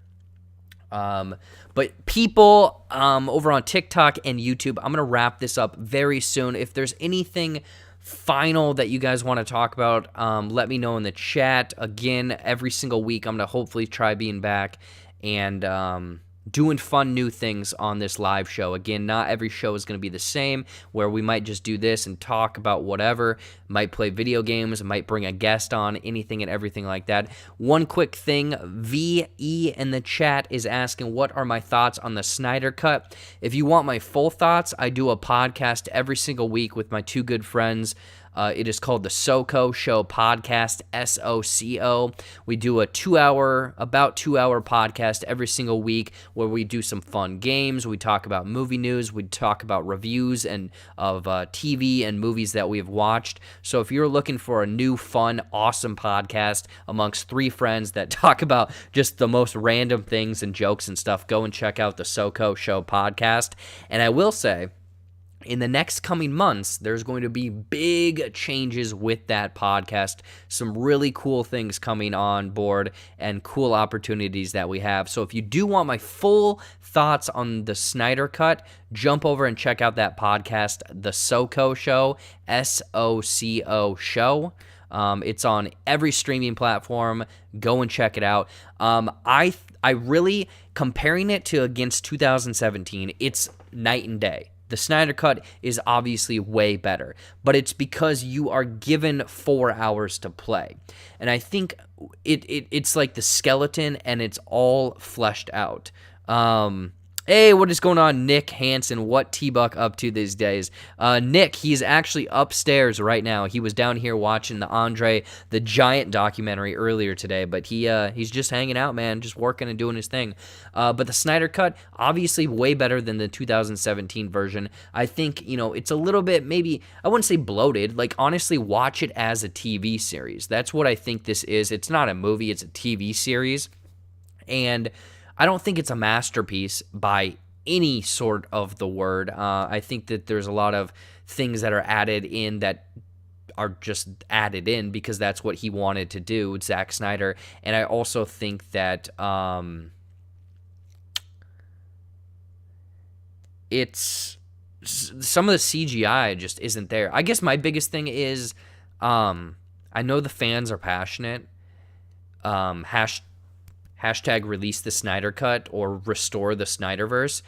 But people over on TikTok and YouTube, I'm going to wrap this up very soon. If there's anything final that you guys want to talk about, let me know in the chat. Again, every single week, I'm going to hopefully try being back and doing fun new things on this live show. Again, not every show is going to be the same, where we might just do this and talk about whatever, might play video games, might bring a guest on, anything and everything like that. One quick thing, VE in the chat is asking, what are my thoughts on the Snyder Cut? If you want my full thoughts, I do a podcast every single week with my two good friends. It is called the SoCo Show Podcast, SOCO. We do a about 2 hour podcast every single week where we do some fun games. We talk about movie news. We talk about reviews and of TV and movies that we have watched. So if you're looking for a new, fun, awesome podcast amongst three friends that talk about just the most random things and jokes and stuff, go and check out the SoCo Show Podcast. And I will say, in the next coming months, there's going to be big changes with that podcast. Some really cool things coming on board and cool opportunities that we have. So if you do want my full thoughts on the Snyder Cut, jump over and check out that podcast, The SoCo Show, SOCO Show. It's on every streaming platform. Go and check it out. I really, comparing it to against 2017, it's night and day. The Snyder Cut is obviously way better, but it's because you are given 4 hours to play. And I think it's like the skeleton and it's all fleshed out. Hey, what is going on, Nick Hansen? What TBuck up to these days? Nick, he's actually upstairs right now. He was down here watching the Andre the Giant documentary earlier today, but he's just hanging out, man, just working and doing his thing. But the Snyder Cut, obviously way better than the 2017 version. I think, it's a little bit, maybe, I wouldn't say bloated. Like, honestly, watch it as a TV series. That's what I think this is. It's not a movie, it's a TV series. And I don't think it's a masterpiece by any sort of the word. I think that there's a lot of things that are added in that are just added in because that's what he wanted to do, Zack Snyder. And I also think that it's some of the CGI just isn't there. I guess my biggest thing is I know the fans are passionate. Hashtag release the Snyder Cut or restore the Snyderverse.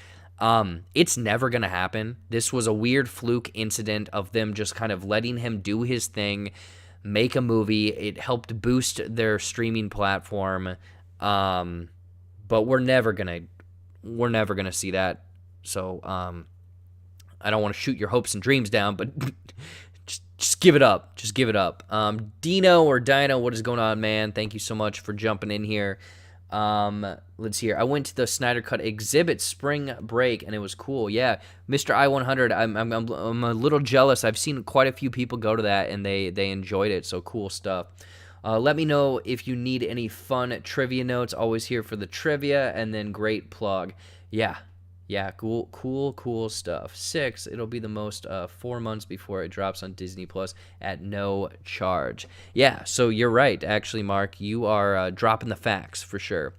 It's never going to happen. This was a weird fluke incident of them just kind of letting him do his thing, make a movie. It helped boost their streaming platform. But we're never going to see that. So I don't want to shoot your hopes and dreams down, but just give it up. Just give it up. Dino or Dino, what is going on, man? Thank you so much for jumping in here. Let's see here. I went to the Snyder Cut exhibit spring break and it was cool. Yeah, Mr. I-100. I'm a little jealous. I've seen quite a few people go to that and they enjoyed it. So cool stuff. Let me know if you need any fun trivia notes. Always here for the trivia, and then great plug. Yeah, cool stuff. 6, it'll be the most 4 months before it drops on Disney Plus at no charge. Yeah, so you're right, actually, Mark. You are dropping the facts for sure.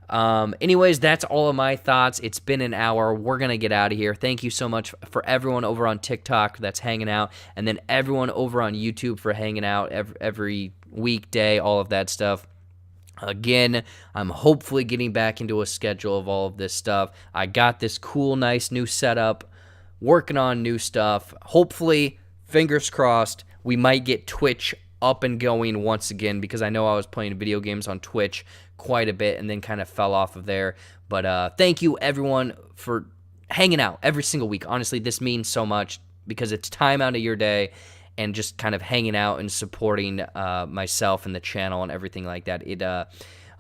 Anyways, that's all of my thoughts. It's been an hour. We're going to get out of here. Thank you so much for everyone over on TikTok that's hanging out, and then everyone over on YouTube for hanging out every weekday, all of that stuff. Again, I'm hopefully getting back into a schedule of all of this stuff. I got this cool, nice new setup, working on new stuff. Hopefully, fingers crossed, we might get Twitch up and going once again, because I know I was playing video games on Twitch quite a bit and then kind of fell off of there. But thank you, everyone, for hanging out every single week. Honestly, this means so much because it's time out of your day and just kind of hanging out and supporting myself and the channel and everything like that.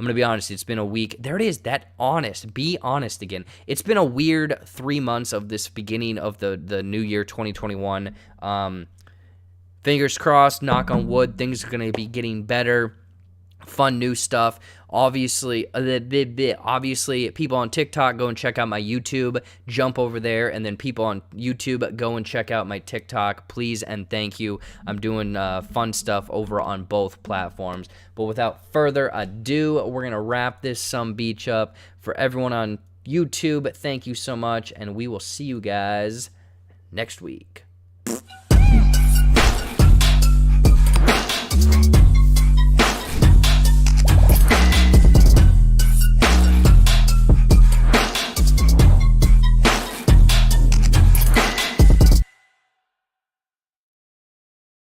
I'm gonna be honest. It's been a week. There it is. That honest. Be honest again. It's been a weird 3 months of this beginning of the new year 2021. Fingers crossed. Knock on wood. Things are gonna be getting better. Fun new stuff. Obviously, people on TikTok, go and check out my YouTube. Jump over there, and then people on YouTube, go and check out my TikTok. Please and thank you. I'm doing fun stuff over on both platforms. But without further ado, we're gonna wrap this some beach up. For everyone on YouTube, thank you so much, and we will see you guys next week.